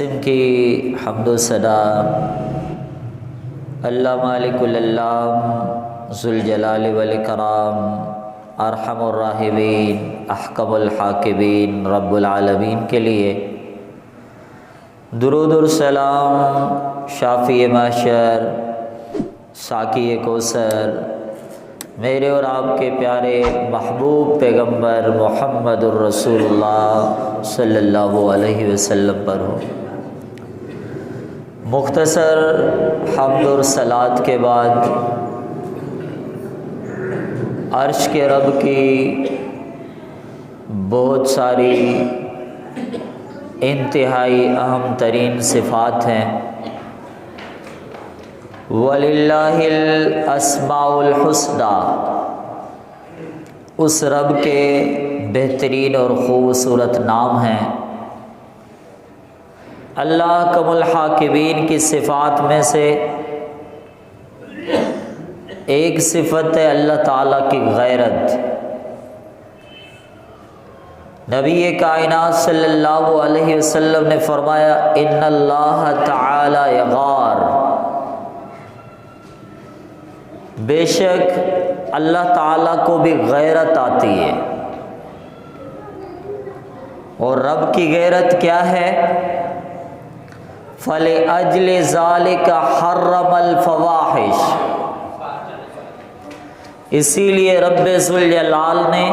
قسم کی حمد و ثنا اللہ مالک العلام ذوالجلال والاکرام ارحم الراحمین احکم الحاکمین رب العالمین کے لیے درود و سلام شافی معشر ساقی کوثر میرے اور آپ کے پیارے محبوب پیغمبر محمد الرسول اللہ صلی اللہ علیہ وسلم پر ہو۔ مختصر حمد اور صلوات کے بعد عرش کے رب کی بہت ساری انتہائی اہم ترین صفات ہیں۔ وَلِلَّهِ الْأَسْمَاءُ الْحُسْنَى، اس رب کے بہترین اور خوبصورت نام ہیں۔ اللہ کم الحاکمین کی صفات میں سے ایک صفت ہے اللہ تعالیٰ کی غیرت۔ نبی کائنات صلی اللہ علیہ وسلم نے فرمایا ان اللہ تعالی یغار، بے شک اللہ تعالیٰ کو بھی غیرت آتی ہے۔ اور رب کی غیرت کیا ہے؟ فَلِأَجْلِ ذَلِكَ حَرَّمَ الْفَوَاحِشَ، اسی لیے رب ذوالجلال نے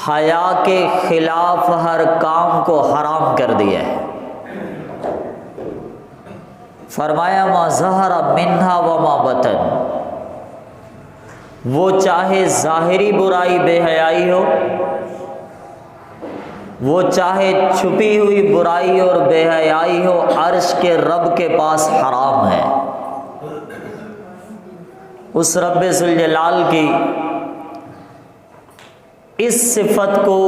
حیا کے خلاف ہر کام کو حرام کر دیا ہے۔ فرمایا ما ظہر منہا وما بطن، وہ چاہے ظاہری برائی بے حیائی ہو، وہ چاہے چھپی ہوئی برائی اور بے حیائی ہو، عرش کے رب کے پاس حرام ہے۔ اس رب ذوالجلال کی اس صفت کو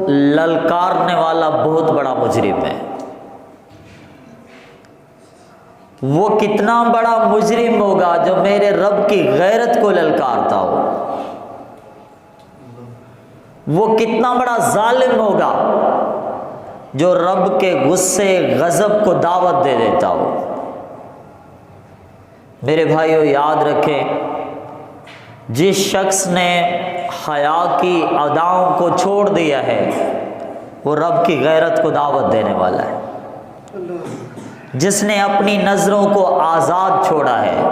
للکارنے والا بہت بڑا مجرم ہے۔ وہ کتنا بڑا مجرم ہوگا جو میرے رب کی غیرت کو للکارتا ہو، وہ کتنا بڑا ظالم ہوگا جو رب کے غصے غضب کو دعوت دے دیتا ہو۔ میرے بھائیو یاد رکھیں، جس شخص نے حیا کی اداؤں کو چھوڑ دیا ہے وہ رب کی غیرت کو دعوت دینے والا ہے۔ جس نے اپنی نظروں کو آزاد چھوڑا ہے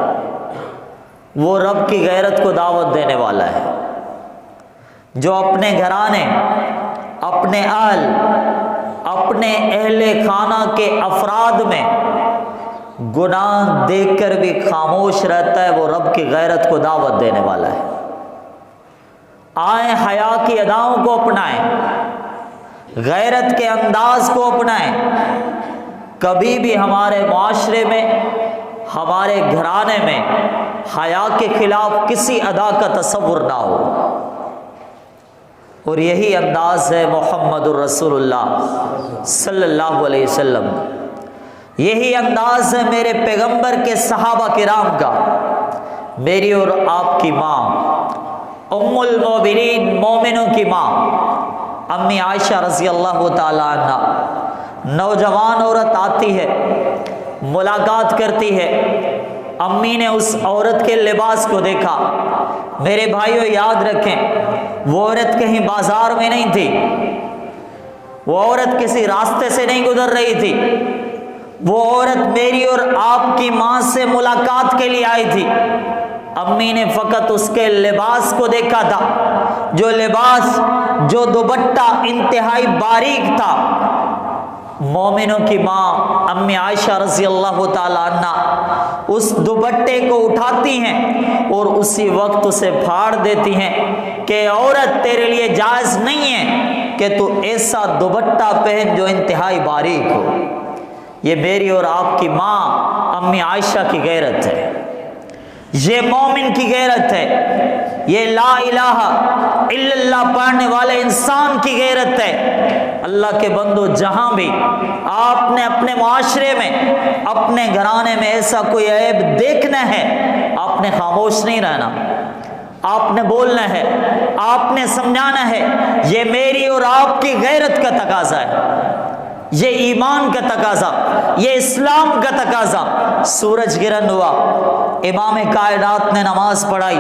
وہ رب کی غیرت کو دعوت دینے والا ہے۔ جو اپنے گھرانے، اپنے اہل، اپنے اہل خانہ کے افراد میں گناہ دیکھ کر بھی خاموش رہتا ہے وہ رب کی غیرت کو دعوت دینے والا ہے۔ آئیں حیا کی اداؤں کو اپنائیں، غیرت کے انداز کو اپنائیں۔ کبھی بھی ہمارے معاشرے میں، ہمارے گھرانے میں حیا کے خلاف کسی ادا کا تصور نہ ہو۔ اور یہی انداز ہے محمد الرسول اللہ صلی اللہ علیہ وسلم، یہی انداز ہے میرے پیغمبر کے صحابہ کرام کا۔ میری اور آپ کی ماں، ام المومنین، مومنوں کی ماں امی عائشہ رضی اللہ تعالی عنہ، نوجوان عورت آتی ہے، ملاقات کرتی ہے، امی نے اس عورت کے لباس کو دیکھا۔ میرے بھائیو یاد رکھیں، وہ عورت کہیں بازار میں نہیں تھی، وہ عورت کسی راستے سے نہیں گزر رہی تھی، وہ عورت میری اور آپ کی ماں سے ملاقات کے لیے آئی تھی۔ امی نے فقط اس کے لباس کو دیکھا تھا، جو لباس، جو دوپٹہ انتہائی باریک تھا۔ مومنوں کی ماں امی عائشہ رضی اللہ تعالی عنہ اس دوپٹے کو اٹھاتی ہیں اور اسی وقت اسے پھاڑ دیتی ہیں کہ عورت تیرے لیے جائز نہیں ہے کہ تو ایسا دوپٹہ پہن جو انتہائی باریک ہو۔ یہ میری اور آپ کی ماں امی عائشہ کی غیرت ہے، یہ مومن کی غیرت ہے، یہ لا الہ الا اللہ پڑھنے والے انسان کی غیرت ہے۔ اللہ کے بندو، جہاں بھی آپ نے اپنے معاشرے میں، اپنے گھرانے میں ایسا کوئی عیب دیکھنا ہے، آپ نے خاموش نہیں رہنا، آپ نے بولنا ہے، آپ نے سمجھانا ہے۔ یہ میری اور آپ کی غیرت کا تقاضا ہے۔ یہ ایمان کا تقاضا، یہ اسلام کا تقاضا۔ سورج گرہن ہوا، امام کائنات نے نماز پڑھائی،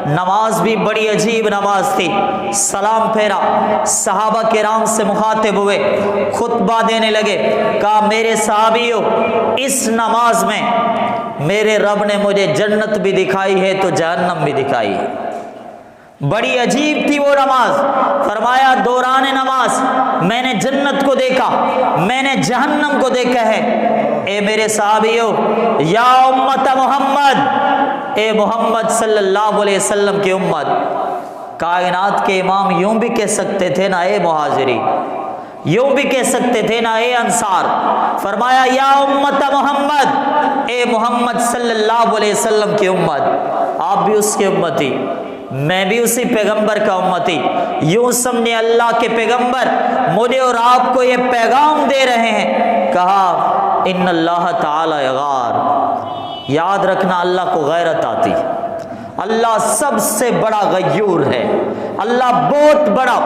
نماز بھی بڑی عجیب نماز تھی۔ سلام پھیرا، صحابہ کرام سے مخاطب ہوئے، خطبہ دینے لگے، کہا میرے صحابیوں، اس نماز میں میرے رب نے مجھے جنت بھی دکھائی ہے تو جہنم بھی دکھائی ہے۔ بڑی عجیب تھی وہ نماز۔ فرمایا دوران نماز میں نے جنت کو دیکھا، میں نے جہنم کو دیکھا ہے۔ اے میرے صحابیوں، یا امت محمد، اے محمد صلی اللہ علیہ وسلم کی امت۔ کائنات کے امام یوں بھی کہہ سکتے تھے نا اے مہاجرین، یوں بھی کہہ سکتے تھے نا اے انصار۔ فرمایا یا امت محمد، اے محمد صلی اللہ علیہ وسلم کی امت۔ آپ بھی اس کی امتی، میں بھی اسی پیغمبر کا امتی۔ یوں سمجھے اللہ کے پیغمبر مجھے اور آپ کو یہ پیغام دے رہے ہیں۔ کہا ان اللہ تعالی یغار، یاد رکھنا اللہ کو غیرت آتی، اللہ سب سے بڑا غیور ہے، اللہ بہت بڑا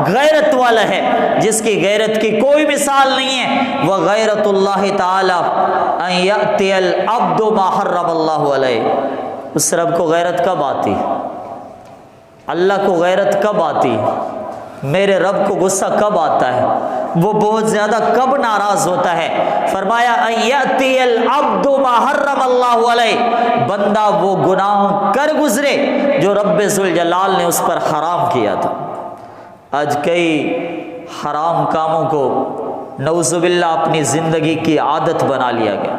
غیرت والا ہے، جس کی غیرت کی کوئی مثال نہیں ہے۔ وہ غیرت اللہ تعالی ان یأتی العبد ما حرم اللہ علیہ۔ اس رب کو غیرت کب آتی؟ اللہ کو غیرت کب آتی؟ میرے رب کو غصہ کب آتا ہے؟ وہ بہت زیادہ کب ناراض ہوتا ہے؟ فرمایا ان یأتی العبد ما حرم اللہ علیہ، بندہ وہ گناہ کر گزرے جو رب ذوالجلال نے اس پر حرام کیا تھا۔ آج کئی حرام کاموں کو نعوذ باللہ اپنی زندگی کی عادت بنا لیا گیا،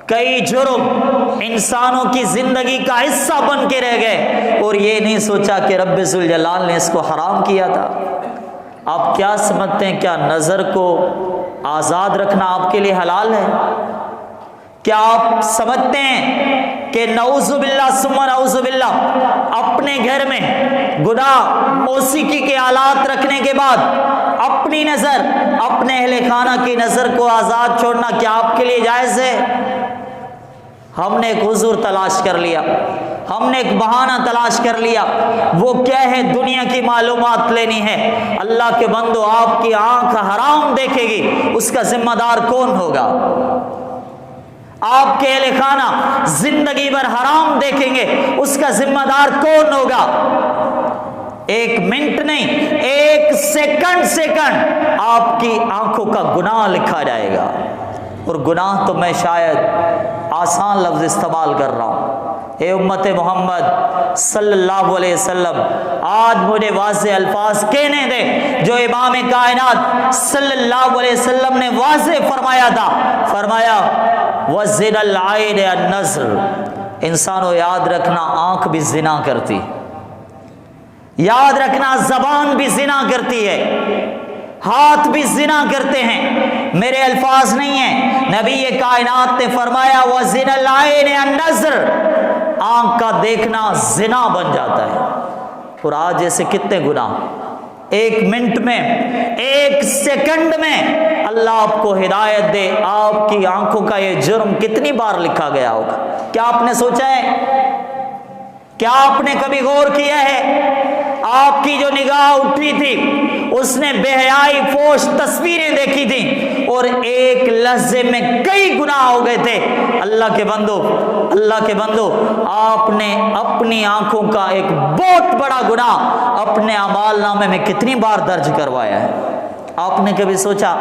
کئی جرم انسانوں کی زندگی کا حصہ بن کے رہ گئے، اور یہ نہیں سوچا کہ رب ذوالجلال نے اس کو حرام کیا تھا۔ آپ کیا سمجھتے ہیں، کیا نظر کو آزاد رکھنا آپ کے لیے حلال ہے؟ کیا آپ سمجھتے ہیں کہ نعوذ باللہ ثم نعوذ باللہ اپنے گھر میں گناہ موسیقی کے آلات رکھنے کے بعد اپنی نظر، اپنے اہل خانہ کی نظر کو آزاد چھوڑنا کیا آپ کے لیے جائز ہے؟ ہم نے ایک عذر تلاش کر لیا، ہم نے ایک بہانہ تلاش کر لیا، وہ کیا ہے؟ دنیا کی معلومات لینی ہے۔ اللہ کے بندو، آپ کی آنکھ حرام دیکھے گی، اس کا ذمہ دار کون ہوگا؟ آپ کے اہل خانہ زندگی بھر حرام دیکھیں گے، اس کا ذمہ دار کون ہوگا؟ ایک منٹ نہیں، ایک سیکنڈ آپ کی آنکھوں کا گناہ لکھا جائے گا۔ اور گناہ تو میں شاید آسان لفظ استعمال کر رہا ہوں۔ اے امت محمد صلی اللہ علیہ وسلم، آج مجھے واضح الفاظ کہنے دے جو امام کائنات صلی اللہ علیہ وسلم نے واضح فرمایا تھا۔ فرمایا وَزِنَ الْعَيْنِ النَّظْرُ، انسانوں یاد رکھنا آنکھ بھی زنا کرتی، یاد رکھنا زبان بھی زنا کرتی ہے، ہاتھ بھی زنا کرتے ہیں۔ میرے الفاظ نہیں ہیں، نبی کائنات نے فرمایا وَزِنَ الْعَيْنِ النَّظْرُ، آنکھ کا دیکھنا زنا بن جاتا ہے۔ اور آج جیسے کتنے گناہ ایک منٹ میں، ایک سیکنڈ میں اللہ آپ کو ہدایت دے، آپ کی آنکھوں کا یہ جرم کتنی بار لکھا گیا ہوگا؟ کیا آپ نے سوچا ہے؟ کیا آپ نے کبھی غور کیا ہے؟ آپ کی جو نگاہ اٹھی تھی اس نے بے حیائی فوش تصویریں دیکھی تھیں، اور ایک لحظے میں کئی گناہ ہو گئے تھے۔ اللہ کے بندو، اللہ کے بندو، آپ نے اپنی آنکھوں کا ایک بہت بڑا گناہ اپنے اعمال نامے میں کتنی بار درج کروایا ہے؟ آپ نے کبھی سوچا،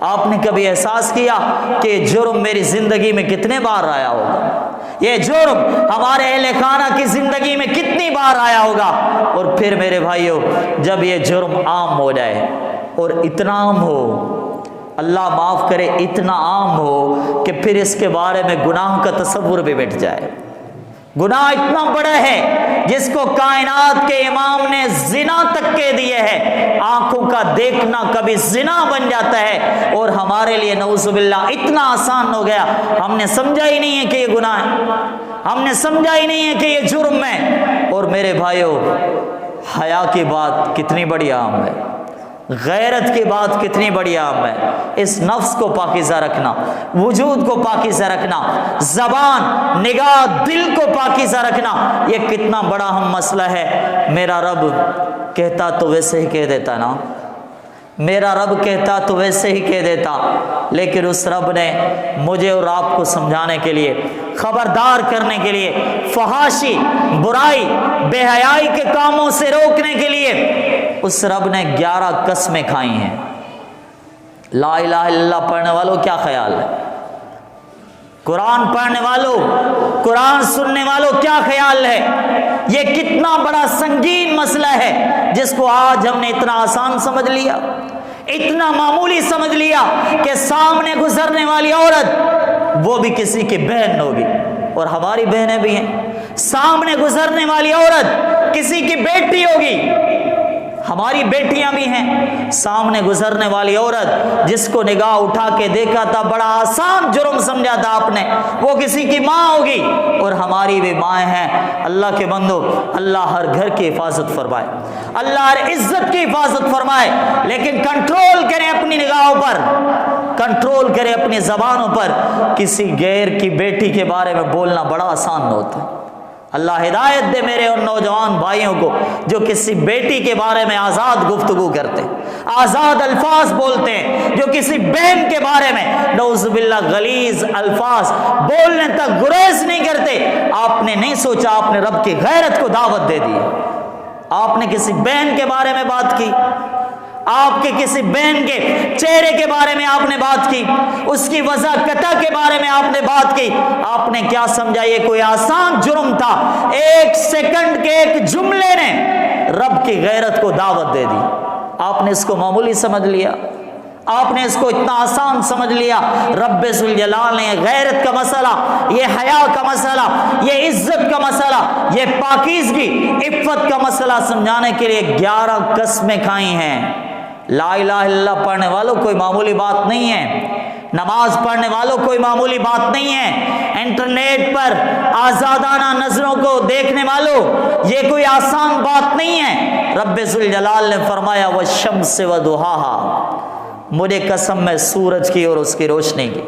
آپ نے کبھی احساس کیا کہ یہ جرم میری زندگی میں کتنے بار آیا ہوگا؟ یہ جرم ہمارے اہل خانہ کی زندگی میں کتنی بار آیا ہوگا؟ اور پھر میرے بھائیوں، جب یہ جرم عام ہو جائے، اور اتنا عام ہو، اللہ معاف کرے، اتنا عام ہو کہ پھر اس کے بارے میں گناہ کا تصور بھی مٹ جائے۔ گناہ اتنا بڑا ہے جس کو کائنات کے امام نے زنا تک کہہ دیے ہے، آنکھوں کا دیکھنا کبھی زنا بن جاتا ہے، اور ہمارے لیے نعوذ باللہ اتنا آسان ہو گیا، ہم نے سمجھا ہی نہیں ہے کہ یہ گناہ ہے، ہم نے سمجھا ہی نہیں ہے کہ یہ جرم ہے۔ اور میرے بھائیوں، حیا کی بات کتنی بڑی عام ہے، غیرت کی بات کتنی بڑی عام ہے۔ اس نفس کو پاکیزہ رکھنا، وجود کو پاکیزہ رکھنا، زبان، نگاہ، دل کو پاکیزہ رکھنا، یہ کتنا بڑا اہم مسئلہ ہے۔ میرا رب کہتا تو ویسے ہی کہہ دیتا نا، میرا رب کہتا تو ویسے ہی کہہ دیتا، لیکن اس رب نے مجھے اور آپ کو سمجھانے کے لیے، خبردار کرنے کے لیے، فحاشی، برائی، بے حیائی کے کاموں سے روکنے کے لیے اس رب نے 11 قسمیں کھائی ہیں۔ لا الہ الا اللہ پڑھنے والوں کیا خیال ہے؟ قرآن پڑھنے والوں، قرآن سننے والوں کیا خیال ہے؟ یہ کتنا بڑا سنگین مسئلہ ہے جس کو آج ہم نے اتنا آسان سمجھ لیا، اتنا معمولی سمجھ لیا کہ سامنے گزرنے والی عورت وہ بھی کسی کی بہن ہوگی، اور ہماری بہنیں بھی ہیں۔ سامنے گزرنے والی عورت کسی کی بیٹی ہوگی، ہماری بیٹیاں بھی ہیں۔ سامنے گزرنے والی عورت جس کو نگاہ اٹھا کے دیکھا تھا، بڑا آسان جرم سمجھا تھا آپ نے، وہ کسی کی ماں ہوگی، اور ہماری بھی مائیں ہیں۔ اللہ کے بندو، اللہ ہر گھر کی حفاظت فرمائے، اللہ ہر عزت کی حفاظت فرمائے، لیکن کنٹرول کریں اپنی نگاہوں پر، کنٹرول کریں اپنی زبانوں پر۔ کسی غیر کی بیٹی کے بارے میں بولنا بڑا آسان ہوتا ہے۔ اللہ ہدایت دے میرے اور نوجوان بھائیوں کو جو کسی بیٹی کے بارے میں آزاد گفتگو کرتے ہیں، آزاد الفاظ بولتے ہیں، جو کسی بہن کے بارے میں نعوذ باللہ غلیظ الفاظ بولنے تک گریز نہیں کرتے۔ آپ نے نہیں سوچا، آپ نے رب کی غیرت کو دعوت دے دی۔ آپ نے کسی بہن کے بارے میں بات کی، آپ کے کسی بہن کے چہرے کے بارے میں آپ نے بات کی، اس کی وضاحت کے بارے میں آپ نے بات کی۔ آپ نے کیا سمجھا یہ کوئی آسان جرم تھا؟ 1 سیکنڈ کے ایک جملے نے رب کی غیرت کو دعوت دے دی۔ آپ نے اس کو معمولی سمجھ لیا، آپ نے اس کو اتنا آسان سمجھ لیا۔ رب ذوالجلال نے غیرت کا مسئلہ، یہ حیا کا مسئلہ، یہ عزت کا مسئلہ، یہ پاکیزگی، عفت کا مسئلہ سمجھانے کے لیے 11 قسمیں کھائی ہیں۔ لا الہ الا اللہ پڑھنے والوں کوئی معمولی بات نہیں ہے، نماز پڑھنے والوں کوئی معمولی بات نہیں ہے، انٹرنیٹ پر آزادانہ نظروں کو دیکھنے والوں یہ کوئی آسان بات نہیں ہے۔ رب ذوالجلال نے فرمایا والشمس وضحاها، مجھے قسم ہے سورج کی اور اس کی روشنی کی،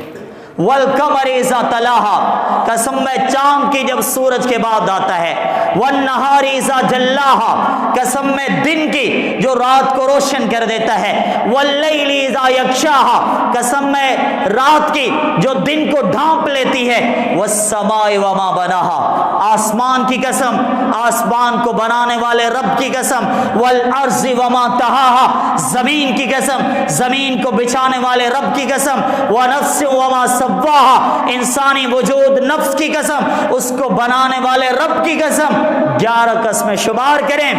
والقمر اذا تلاها، قسم میں چاند کی جب سورج کے بعد آتا ہے، والنہار اذا جلاها، قسم میں دن کی جو رات کو روشن کر دیتا ہے، واللیل اذا یغشاها، قسم میں رات کی جو دن کو ڈھانپ لیتی ہے، والسماء وما بناها، آسمان کی قسم، آسمان کو بنانے والے رب کی قسم، والارض وما طحاها، زمین کی قسم، زمین کو بچھانے والے رب کی قسم، ونفس وما سواها، انسانی وجود نفس کی قسم، اس کو بنانے والے رب کی قسم۔ 11 قسمیں شمار کریں،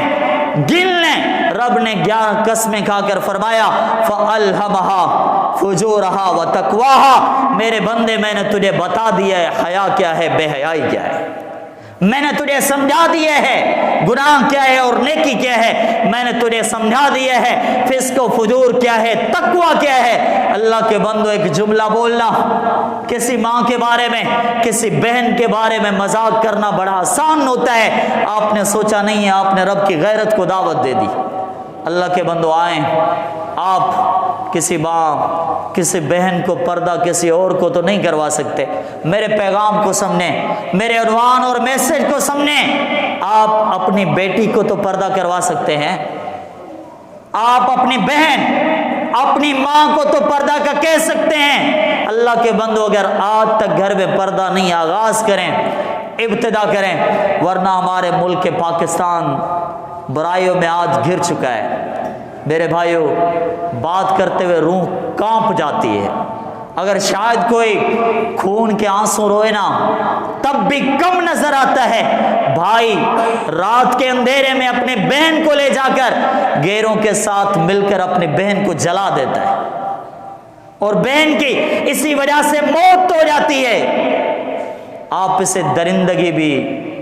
گن لیں۔ رب نے 11 قسمیں کھا کر فرمایا فَأَلْهَمَهَا فُجُورَهَا وَتَقْوَاهَا، میرے بندے میں نے تجھے بتا دیا ہے حیا کیا ہے، بے حیائی کیا ہے، میں نے تجھے سمجھا دیا ہے گناہ کیا ہے اور نیکی کیا ہے، میں نے تجھے سمجھا دیا ہے فسق و فجور کیا ہے، تقوی کیا ہے۔ اللہ کے بندو، ایک جملہ بولنا، کسی ماں کے بارے میں، کسی بہن کے بارے میں مذاق کرنا بڑا آسان ہوتا ہے، آپ نے سوچا نہیں ہے، آپ نے رب کی غیرت کو دعوت دے دی۔ اللہ کے بندو آئیں، آپ کسی ماں، کسی بہن کو پردہ کسی اور کو تو نہیں کروا سکتے۔ میرے پیغام کو سمجھیں، میرے عنوان اور میسج کو سمجھیں۔ آپ اپنی بیٹی کو تو پردہ کروا سکتے ہیں، آپ اپنی بہن، اپنی ماں کو تو پردہ کا کہہ سکتے ہیں۔ اللہ کے بندو، اگر آج تک گھر میں پردہ نہیں، آغاز کریں، ابتدا کریں، ورنہ ہمارے ملک کے پاکستان برائیوں میں آج گر چکا ہے۔ میرے بھائیوں، بات کرتے ہوئے روح کانپ جاتی ہے۔ اگر شاید کوئی خون کے آنسو روئے نا تب بھی کم نظر آتا ہے بھائی رات کے اندھیرے میں اپنے بہن کو لے جا کر غیروں کے ساتھ مل کر اپنی بہن کو جلا دیتا ہے، اور بہن کی اسی وجہ سے موت ہو جاتی ہے۔ آپ اسے درندگی بھی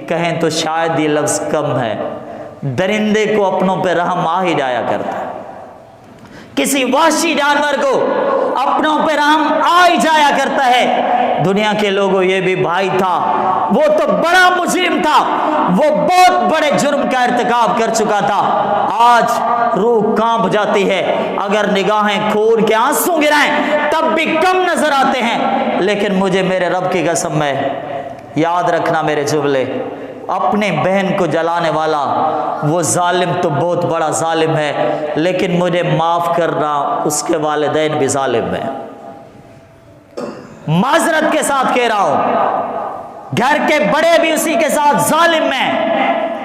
کہیں تو شاید یہ لفظ کم ہے، درندے کو اپنوں پہ رحم آ ہی جایا کرتا ہے، کسی وحشی جانور کو اپنوں پہ رحم آ ہی جایا کرتا ہے۔ دنیا کے لوگوں، یہ بھی بھائی تھا، وہ تو بڑا مجرم تھا، وہ بہت بڑے جرم کا ارتکاب کر چکا تھا۔ آج روح کانپ جاتی ہے، اگر نگاہیں خون کے آنسو گرائیں تب بھی کم نظر آتے ہیں، لیکن مجھے میرے رب کی قسم ہے، یاد رکھنا میرے جملے، اپنے بہن کو جلانے والا وہ ظالم تو بہت بڑا ظالم ہے، لیکن مجھے معاف کرنا، اس کے والدین بھی ظالم ہیں۔ معذرت کے ساتھ کہہ رہا ہوں، گھر کے بڑے بھی اسی کے ساتھ ظالم ہیں۔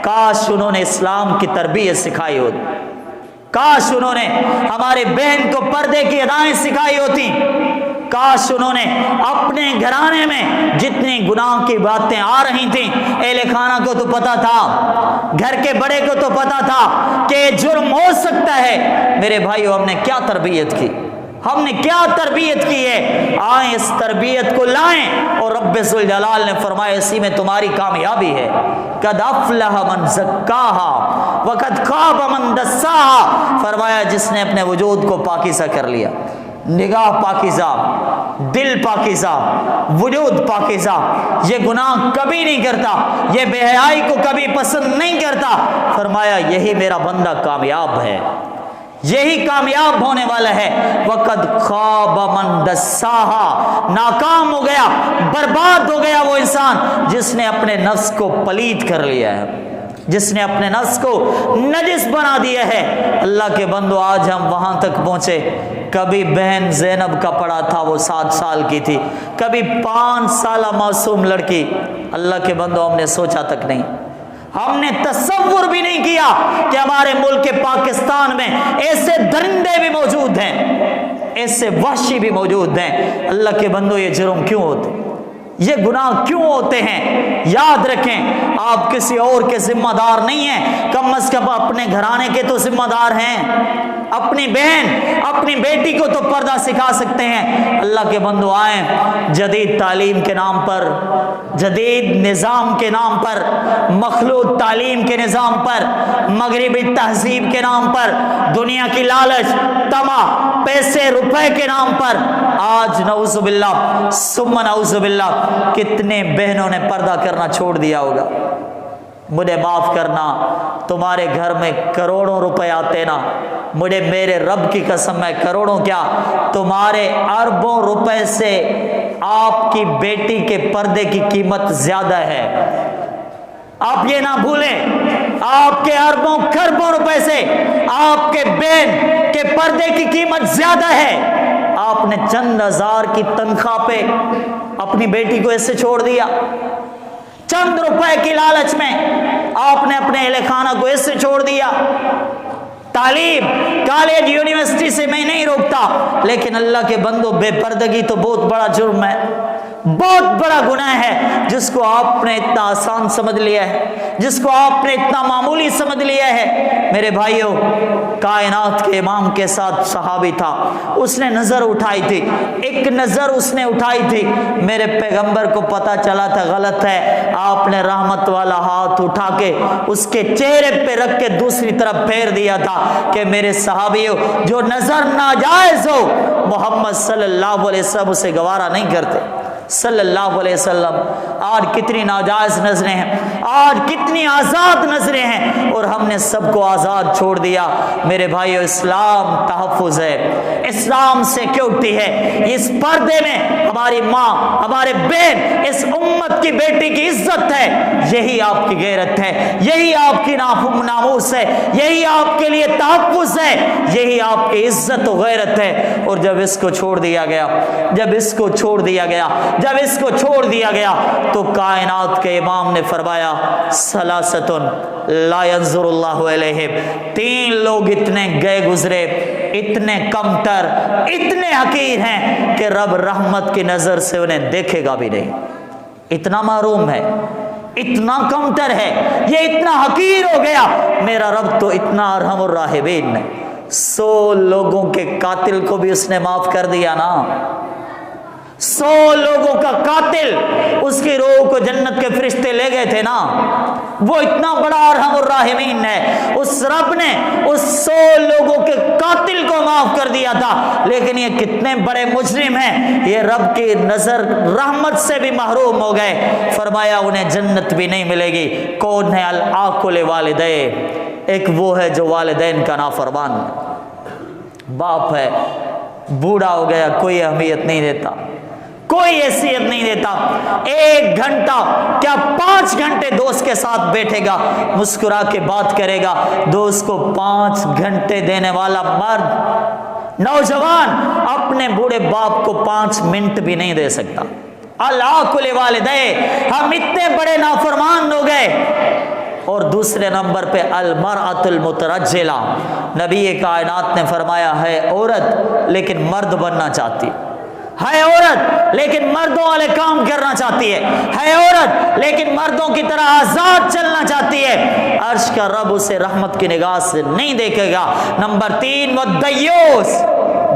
کاش انہوں نے اسلام کی تربیت سکھائی ہوتی، کاش انہوں نے ہمارے بہن کو پردے کی ادائیں سکھائی ہوتی، کاش انہوں نے اپنے گھرانے میں جتنی گناہ کی باتیں آ رہی تھیں، اہل خانہ کو تو پتا تھا، گھر کے بڑے کو تو پتا تھا کہ جرم ہو سکتا ہے۔ میرے بھائیو، ہم نے کیا تربیت کی، ہم نے کیا تربیت کی ہے؟ آئیں اس تربیت کو لائیں، اور رب ذوالجلال نے فرمایا اسی میں تمہاری کامیابی ہے۔ قد افلح من زکاہا وقد خاب من دساہا، فرمایا جس نے اپنے وجود کو پاکیزہ کر لیا، نگاہ پاکیزہ، دل پاکیزہ، وجود پاکیزہ، یہ گناہ کبھی نہیں کرتا، یہ بے حیائی کو کبھی پسند نہیں کرتا، فرمایا یہی میرا بندہ کامیاب ہے، یہی کامیاب ہونے والا ہے۔ وقد خاب من دساہا، ناکام ہو گیا، برباد ہو گیا وہ انسان جس نے اپنے نفس کو پلید کر لیا ہے، جس نے اپنے نفس کو نجس بنا دیا ہے۔ اللہ کے بندو، آج ہم وہاں تک پہنچے، کبھی بہن زینب کا پڑا تھا، وہ 7 سال کی تھی، کبھی 5 سالہ معصوم لڑکی، اللہ کے بندو ہم نے سوچا تک نہیں، ہم نے تصور بھی نہیں کیا کہ ہمارے ملک پاکستان میں ایسے درندے بھی موجود ہیں، ایسے وحشی بھی موجود ہیں۔ اللہ کے بندو، یہ جرم کیوں ہوتے، یہ گناہ کیوں ہوتے ہیں؟ یاد رکھیں، آپ کسی اور کے ذمہ دار نہیں ہیں، کم از کم اپنے گھرانے کے تو ذمہ دار ہیں۔ اپنی بہن، اپنی بیٹی کو تو پردہ سکھا سکتے ہیں۔ اللہ کے بندو، آئیں جدید تعلیم کے نام پر، جدید نظام کے نام پر، مخلوط تعلیم کے نظام پر، مغربی تہذیب کے نام پر، دنیا کی لالچ، طمع، پیسے روپے کے نام پر آج نعوذ باللہ ثم نعوذ باللہ کتنے بہنوں نے پردہ کرنا چھوڑ دیا ہوگا۔ مجھے معاف کرنا، تمہارے گھر میں کروڑوں روپے آتے نا، مجھے میرے رب کی قسم میں کروڑوں کیا، تمہارے اربوں روپے سے آپ کی بیٹی کے پردے کی قیمت زیادہ ہے۔ آپ یہ نہ بھولیں، آپ کے اربوں کھربوں روپے سے آپ کے بہن کے پردے کی قیمت زیادہ ہے۔ آپ نے چند ہزار کی تنخواہ پہ اپنی بیٹی کو ایسے چھوڑ دیا، چند روپے کی لالچ میں آپ نے اپنے اہل خانہ کو ایسے چھوڑ دیا۔ تعلیم، کالج، یونیورسٹی سے میں نہیں روکتا، لیکن اللہ کے بندو، بے پردگی تو بہت بڑا جرم ہے، بہت بڑا گناہ ہے، جس کو آپ نے اتنا آسان سمجھ لیا ہے، جس کو آپ نے اتنا معمولی سمجھ لیا ہے۔ میرے بھائیوں، کائنات کے امام کے ساتھ صحابی تھا، اس نے نظر اٹھائی تھی، ایک نظر اس نے اٹھائی تھی، میرے پیغمبر کو پتا چلا تھا غلط ہے، آپ نے رحمت والا ہاتھ اٹھا کے اس کے چہرے پہ رکھ کے دوسری طرف پھیر دیا تھا کہ میرے صحابیوں، جو نظر ناجائز ہو محمد صلی اللہ علیہ وسلم اسے گوارا نہیں کرتے صلی اللہ علیہ وسلم۔ آج کتنی ناجائز نظریں ہیں، آج کتنی آزاد نظریں ہیں، اور ہم نے سب کو آزاد چھوڑ دیا۔ میرے بھائیو، اسلام تحفظ ہے، اسلام سیکیورٹی ہے۔ اس پردے میں ہماری ماں، ہمارے بہن، اس امت کی بیٹی کی عزت ہے، یہی آپ کی غیرت ہے، یہی آپ کی ناموس ہے، یہی آپ کے لیے تحفظ ہے، یہی آپ کی عزت و غیرت ہے۔ اور جب اس کو چھوڑ دیا گیا، جب اس کو چھوڑ دیا گیا، جب اس کو چھوڑ دیا گیا، تو کائنات کے امام نے فرمایا ثلاثۃ لا ينظر اللہ علیہم، 3 لوگ اتنے گئے گزرے، اتنے کمتر، اتنے حقیر ہیں کہ رب رحمت کی نظر سے انہیں دیکھے گا بھی نہیں، اتنا محروم ہے، اتنا کمتر ہے، یہ اتنا حقیر ہو گیا۔ میرا رب تو اتنا ارحم الراحمین ہے، 100 لوگوں کے قاتل کو بھی اس نے معاف کر دیا نا، 100 لوگوں کا قاتل، اس کی روح کو جنت کے فرشتے لے گئے تھے نا، وہ اتنا بڑا ارحم الراحمین ہے، اس رب نے اس 100 لوگوں کے قاتل کو معاف کر دیا تھا۔ لیکن یہ کتنے بڑے مجرم ہیں، یہ رب کی نظر رحمت سے بھی محروم ہو گئے۔ فرمایا انہیں جنت بھی نہیں ملے گی۔ کون ہے العاقل والدین؟ ایک وہ ہے جو والدین کا نافرمان، باپ ہے، بوڑھا ہو گیا، کوئی اہمیت نہیں دیتا، کوئی حیثیت نہیں دیتا۔ 1 گھنٹہ کیا 5 گھنٹے دوست کے ساتھ بیٹھے گا، مسکرا کے بات کرے گا۔ دوست کو 5 گھنٹے دینے والا مرد، نوجوان اپنے بوڑھے باپ کو 5 منٹ بھی نہیں دے سکتا۔ العاقل والدے، ہم اتنے بڑے نافرمان ہو گئے۔ اور دوسرے نمبر پہ المرأۃ المترجلہ، نبی کائنات نے فرمایا ہے عورت لیکن مرد بننا چاہتی ہے عورت لیکن مردوں والے کام کرنا چاہتی ہے عورت لیکن مردوں کی طرح آزاد چلنا چاہتی ہے، عرش کا رب اسے رحمت کی نگاہ سے نہیں دیکھے گا۔ نمبر 3 والدیوس،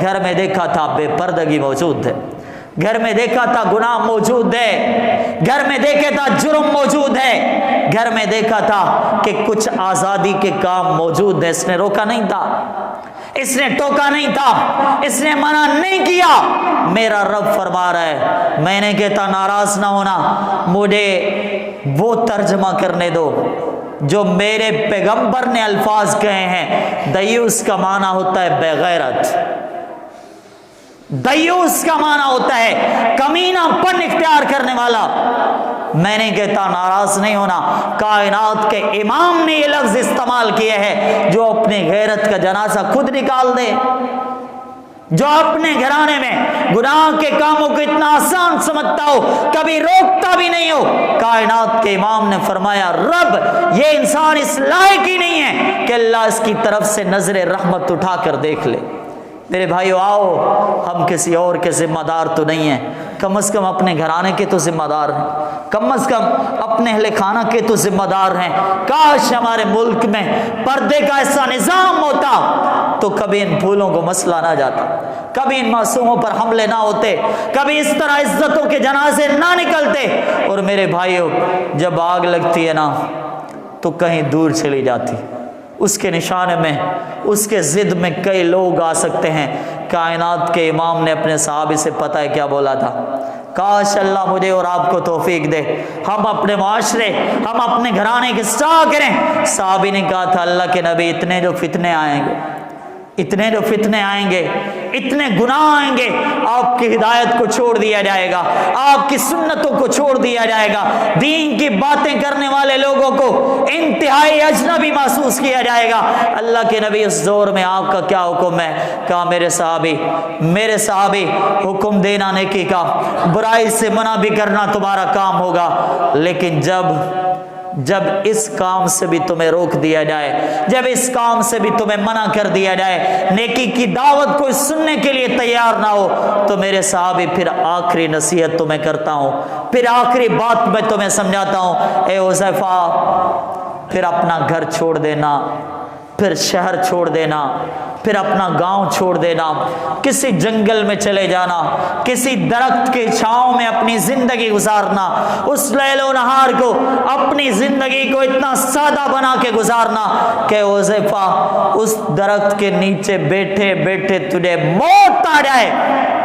گھر میں دیکھا تھا بے پردگی موجود ہے، گھر میں دیکھا تھا گناہ موجود ہے، گھر میں دیکھا تھا جرم موجود ہے، گھر میں دیکھا تھا کہ کچھ آزادی کے کام موجود ہے، اس نے روکا نہیں تھا، اس نے ٹوکا نہیں تھا، اس نے منع نہیں کیا۔ میرا رب فرما رہا ہے، میں نے کہتا ناراض نہ ہونا، مجھے وہ ترجمہ کرنے دو جو میرے پیغمبر نے الفاظ کہے ہیں۔ دیوس کا معنی ہوتا ہے بے غیرت، دیوس کا معنی ہوتا ہے کمینہ پن اختیار کرنے والا۔ میں نے کہتا ناراض نہیں ہونا، کائنات کے امام نے یہ لفظ استعمال کیے ہیں، جو اپنے غیرت کا جنازہ خود نکال دے، جو اپنے گھرانے میں گناہ کے کاموں کو اتنا آسان سمجھتا ہو، کبھی روکتا بھی نہیں ہو۔ کائنات کے امام نے فرمایا رب یہ انسان اس لائق ہی نہیں ہے کہ اللہ اس کی طرف سے نظر رحمت اٹھا کر دیکھ لے۔ میرے بھائیو آؤ، ہم کسی اور کے ذمہ دار تو نہیں ہیں، کم از کم اپنے گھرانے کے تو ذمہ دار ہیں، کم از کم اپنے اہل خانہ کے تو ذمہ دار ہیں۔ کاش ہمارے ملک میں پردے کا ایسا نظام ہوتا تو کبھی ان پھولوں کو مسئلہ نہ جاتا، کبھی ان معصوموں پر حملے نہ ہوتے، کبھی اس طرح عزتوں کے جنازے نہ نکلتے۔ اور میرے بھائیو جب آگ لگتی ہے نا تو کہیں دور چلی جاتی، اس کے نشانے میں، اس کے ضد میں کئی لوگ آ سکتے ہیں۔ کائنات کے امام نے اپنے صحابی سے پتہ ہے کیا بولا تھا؟ کاش اللہ مجھے اور آپ کو توفیق دے، ہم اپنے معاشرے، ہم اپنے گھرانے کی اصلاح کریں۔ صحابی نے کہا تھا اللہ کے نبی اتنے جو فتنے آئیں گے، اتنے جو فتنے آئیں گے، اتنے گناہ آئیں گے، آپ کی ہدایت کو چھوڑ دیا جائے گا، آپ کی سنتوں کو چھوڑ دیا جائے گا، دین کی باتیں کرنے والے لوگوں کو انتہائی اجنبی محسوس کیا جائے گا۔ اللہ کے نبی اس دور میں آپ کا کیا حکم ہے؟ کہا میرے صحابی حکم دینا نیکی کا، برائی سے منع بھی کرنا تمہارا کام ہوگا، لیکن جب اس کام سے بھی تمہیں روک دیا جائے، جب اس کام سے بھی تمہیں منع کر دیا جائے، نیکی کی دعوت کو سننے کے لیے تیار نہ ہو، تو میرے صحابی پھر آخری نصیحت تمہیں کرتا ہوں، پھر آخری بات میں تمہیں سمجھاتا ہوں، اے حذیفہ پھر اپنا گھر چھوڑ دینا، پھر شہر چھوڑ دینا، پھر اپنا گاؤں چھوڑ دینا، کسی جنگل میں چلے جانا، کسی درخت کی چھاؤں میں اپنی زندگی گزارنا، اس لیل و نہار کو اپنی زندگی کو اتنا سادہ بنا کے گزارنا کہ حذیفہ اس درخت کے نیچے بیٹھے بیٹھے تجھے موت آ جائے،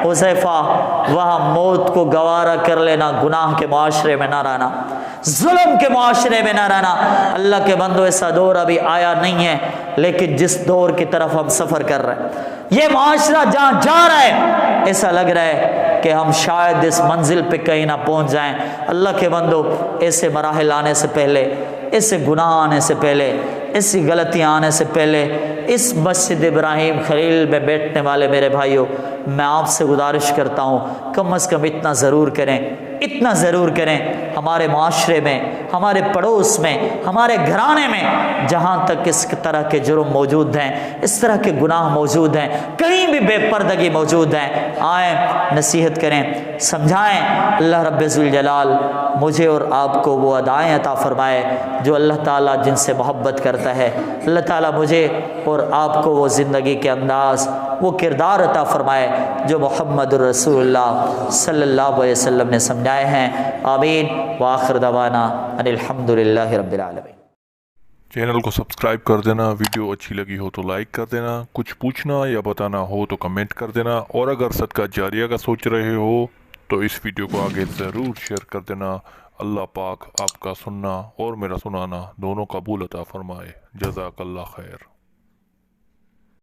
حذیفہ وہاں موت کو گوارا کر لینا، گناہ کے معاشرے میں نہ رہنا، ظلم کے معاشرے میں نہ رہنا۔ اللہ کے بندو ایسا دور ابھی آیا نہیں ہے، لیکن جس دور کی طرف ہم سفر کر رہے ہیں، یہ معاشرہ جہاں جا رہا ہے، ایسا لگ رہا ہے کہ ہم شاید اس منزل پہ کہیں نہ پہنچ جائیں۔ اللہ کے بندو ایسے مراحل آنے سے پہلے، ایسے گناہ آنے سے پہلے، ایسی غلطیاں آنے سے پہلے، اس مسجد ابراہیم خلیل میں بیٹھنے والے میرے بھائیوں، میں آپ سے گزارش کرتا ہوں کم از کم اتنا ضرور کریں، اتنا ضرور کریں، ہمارے معاشرے میں، ہمارے پڑوس میں، ہمارے گھرانے میں جہاں تک اس طرح کے جرم موجود ہیں، اس طرح کے گناہ موجود ہیں، کہیں بھی بے پردگی موجود ہیں، آئیں نصیحت کریں، سمجھائیں۔ اللہ رب ذوالجلال مجھے اور آپ کو وہ ادائیں عطا فرمائے جو اللہ تعالیٰ جن سے محبت کرتا ہے۔ اللہ تعالیٰ مجھے اور آپ کو وہ زندگی کے انداز، وہ کردار عطا فرمائے جو محمد الرسول اللہ صلی اللہ علیہ وسلم نے سمجھائے ہیں۔ آمین وآخر دعوانا ان الحمدللہ رب العالمین۔ چینل کو سبسکرائب کر دینا، ویڈیو اچھی لگی ہو تو لائک کر دینا، کچھ پوچھنا یا بتانا ہو تو کمنٹ کر دینا، اور اگر صدقہ جاریہ کا سوچ رہے ہو تو اس ویڈیو کو آگے ضرور شیئر کر دینا۔ اللہ پاک آپ کا سننا اور میرا سنانا دونوں قبول عطا فرمائے۔ جزاک اللہ خیر۔